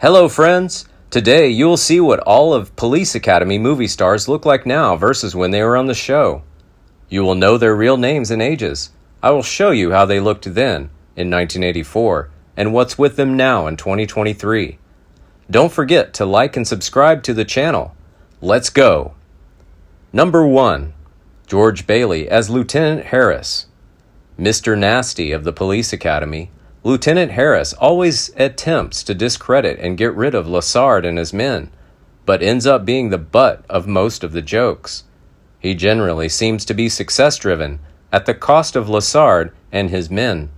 Hello friends! Today you'll see what all of Police Academy movie stars look like now versus when they were on the show. You will know their real names and ages. I will show you how they looked then, in 1984, and what's with them now in 2023. Don't forget to like and subscribe to the channel. Let's go! Number 1. George Bailey as Lieutenant Harris. Mr. Nasty of the Police Academy, Lieutenant Harris always attempts to discredit and get rid of Lassard and his men, but ends up being the butt of most of the jokes. He generally seems to be success-driven, at the cost of Lassard and his men.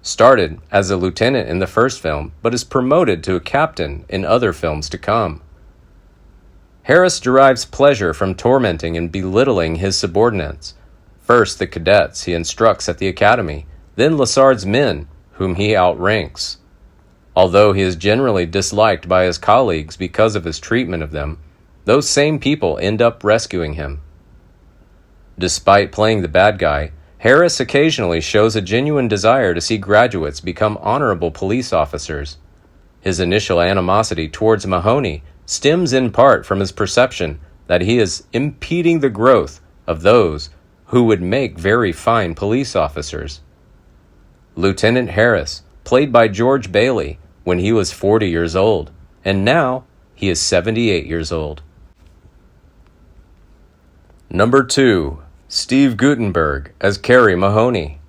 Started as a lieutenant in the first film, but is promoted to a captain in other films to come. Harris derives pleasure from tormenting and belittling his subordinates. First the cadets he instructs at the academy, then Lassard's men, whom he outranks. Although he is generally disliked by his colleagues because of his treatment of them, those same people end up rescuing him. Despite playing the bad guy, Harris occasionally shows a genuine desire to see graduates become honorable police officers. His initial animosity towards Mahoney stems in part from his perception that he is impeding the growth of those who would make very fine police officers. Lieutenant Harris, played by George Bailey when he was 40 years old, and now he is 78 years old. Number 2. Steve Gutenberg as Carrie Mahoney.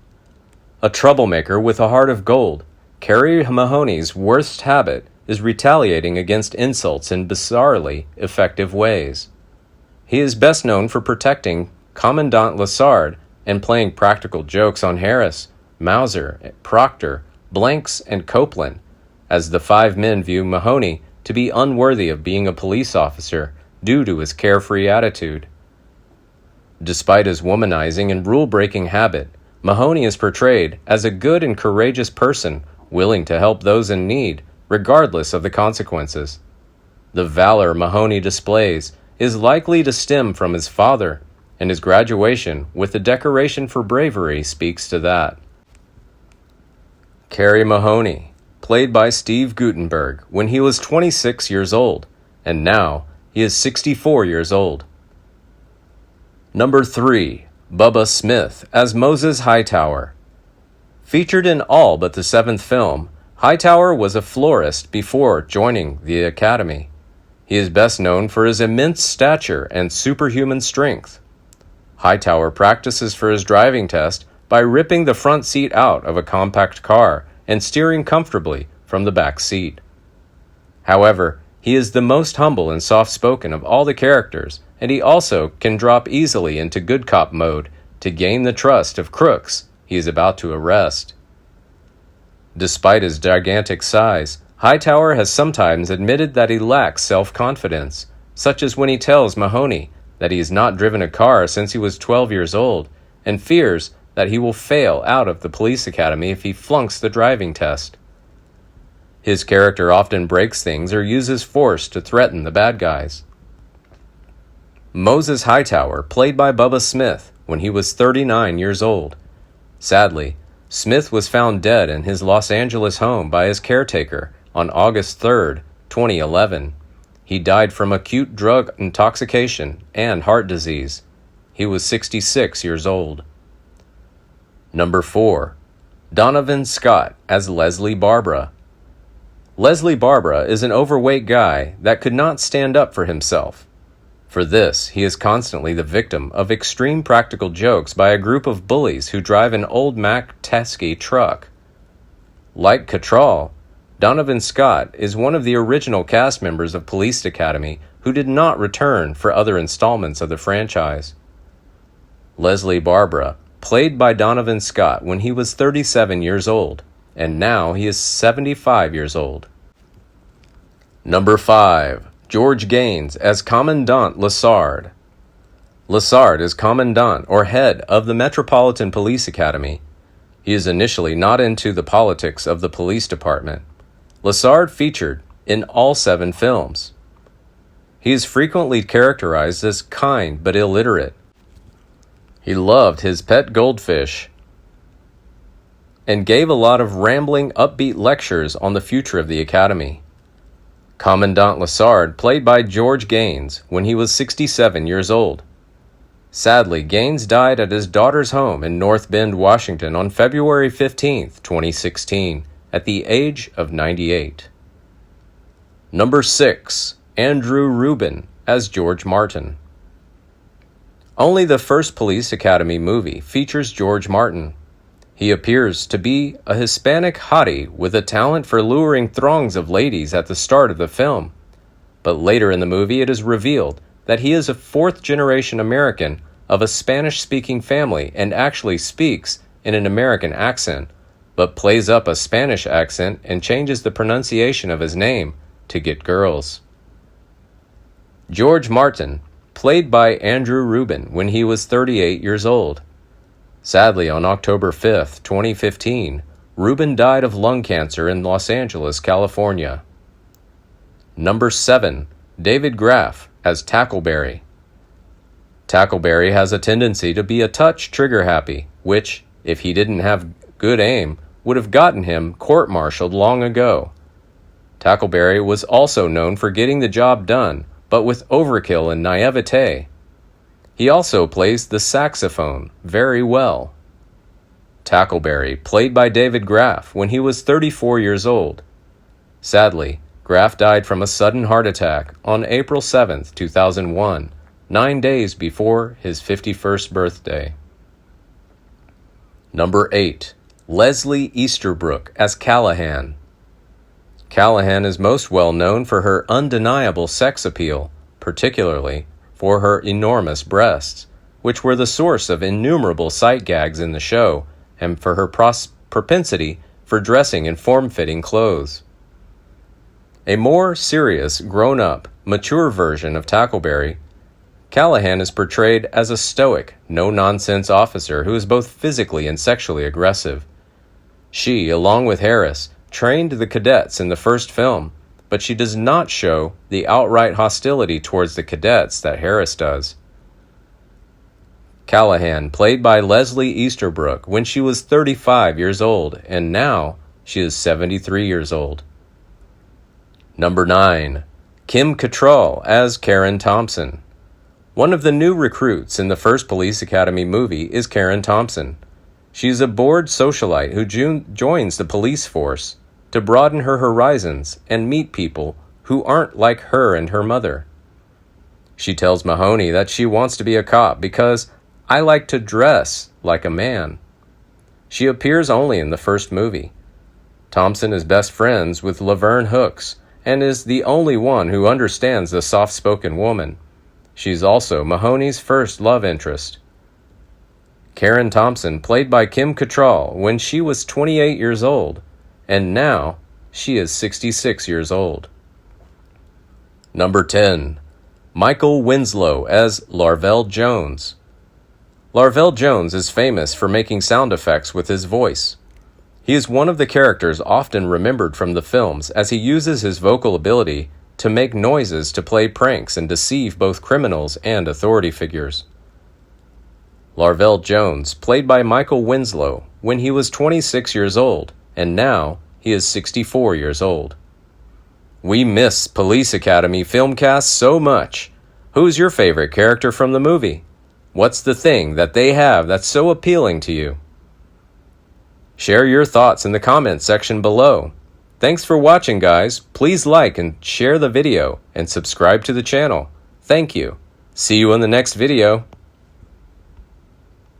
A troublemaker with a heart of gold, Carrie Mahoney's worst habit is retaliating against insults in bizarrely effective ways. He is best known for protecting Commandant Lassard and playing practical jokes on Harris, Mauser, Proctor, Blanks, and Copeland, as the 5 men view Mahoney to be unworthy of being a police officer due to his carefree attitude. Despite his womanizing and rule-breaking habit, Mahoney is portrayed as a good and courageous person willing to help those in need, regardless of the consequences. The valor Mahoney displays is likely to stem from his father, and his graduation with the decoration for bravery speaks to that. Carrie Mahoney, played by Steve Gutenberg when he was 26 years old, and now he is 64 years old. Number 3. Bubba Smith as Moses Hightower. Featured in all but the 7th film, Hightower was a florist before joining the Academy. He is best known for his immense stature and superhuman strength. Hightower practices for his driving test by ripping the front seat out of a compact car and steering comfortably from the back seat. However, he is the most humble and soft-spoken of all the characters, and he also can drop easily into good cop mode to gain the trust of crooks he is about to arrest. Despite his gigantic size, Hightower has sometimes admitted that he lacks self-confidence, such as when he tells Mahoney that he has not driven a car since he was 12 years old and fears that he will fail out of the police academy if he flunks the driving test. His character often breaks things or uses force to threaten the bad guys. Moses Hightower, played by Bubba Smith when he was 39 years old. Sadly, Smith was found dead in his Los Angeles home by his caretaker on August 3, 2011. He died from acute drug intoxication and heart disease. He was 66 years old. Number 4. Donovan Scott as Leslie Barbara. Leslie Barbara is an overweight guy that could not stand up for himself. For this, he is constantly the victim of extreme practical jokes by a group of bullies who drive an old Mack Teskey truck. Like Cattrall, Donovan Scott is one of the original cast members of Police Academy who did not return for other installments of the franchise. Leslie Barbara, played by Donovan Scott when he was 37 years old, and now he is 75 years old. Number 5. George Gaines as Commandant Lassard. Lassard is Commandant or head of the Metropolitan Police Academy. He is initially not into the politics of the police department. Lassard featured in all 7 films. He is frequently characterized as kind but illiterate. He loved his pet goldfish and gave a lot of rambling, upbeat lectures on the future of the academy. Commandant Lassard, played by George Gaines, when he was 67 years old. Sadly, Gaines died at his daughter's home in North Bend, Washington on February 15, 2016, at the age of 98. Number 6. Andrew Rubin as George Martin. Only the first Police Academy movie features George Martin. He appears to be a Hispanic hottie with a talent for luring throngs of ladies at the start of the film. But later in the movie it is revealed that he is a fourth-generation American of a Spanish-speaking family and actually speaks in an American accent, but plays up a Spanish accent and changes the pronunciation of his name to get girls. George Martin, played by Andrew Rubin when he was 38 years old. Sadly, on October 5, 2015, Rubin died of lung cancer in Los Angeles, California. Number 7. David Graf as Tackleberry. Tackleberry has a tendency to be a touch trigger-happy, which, if he didn't have good aim, would have gotten him court-martialed long ago. Tackleberry was also known for getting the job done, but with overkill and naivete. He also plays the saxophone very well. Tackleberry, played by David Graf when he was 34 years old. Sadly, Graf died from a sudden heart attack on April 7, 2001, 9 days before his 51st birthday. Number 8. Leslie Easterbrook as Callahan. Callahan is most well known for her undeniable sex appeal, particularly for her enormous breasts, which were the source of innumerable sight gags in the show, and for her propensity for dressing in form-fitting clothes. A more serious, grown-up, mature version of Tackleberry, Callahan is portrayed as a stoic, no-nonsense officer who is both physically and sexually aggressive. She, along with Harris, trained the cadets in the first film, but she does not show the outright hostility towards the cadets that Harris does. Callahan, played by Leslie Easterbrook when she was 35 years old, and now she is 73 years old. Number 9. Kim Cattrall as Karen Thompson. One of the new recruits in the first Police Academy movie is Karen Thompson. She is a bored socialite who joins the police force to broaden her horizons and meet people who aren't like her and her mother. She tells Mahoney that she wants to be a cop because I like to dress like a man. She appears only in the first movie. Thompson is best friends with Laverne Hooks and is the only one who understands the soft-spoken woman. She's also Mahoney's first love interest. Karen Thompson, played by Kim Cattrall when she was 28 years old, and now she is 66 years old. Number 10. Michael Winslow as Larvell Jones. Larvell Jones is famous for making sound effects with his voice. He is one of the characters often remembered from the films as he uses his vocal ability to make noises to play pranks and deceive both criminals and authority figures. Larvell Jones, played by Michael Winslow when he was 26 years old, and now he is 64 years old. We miss Police Academy filmcasts so much. Who's your favorite character from the movie? What's the thing that they have that's so appealing to you? Share your thoughts in the comments section below. Thanks for watching, guys. Please like and share the video and subscribe to the channel. Thank you. See you in the next video.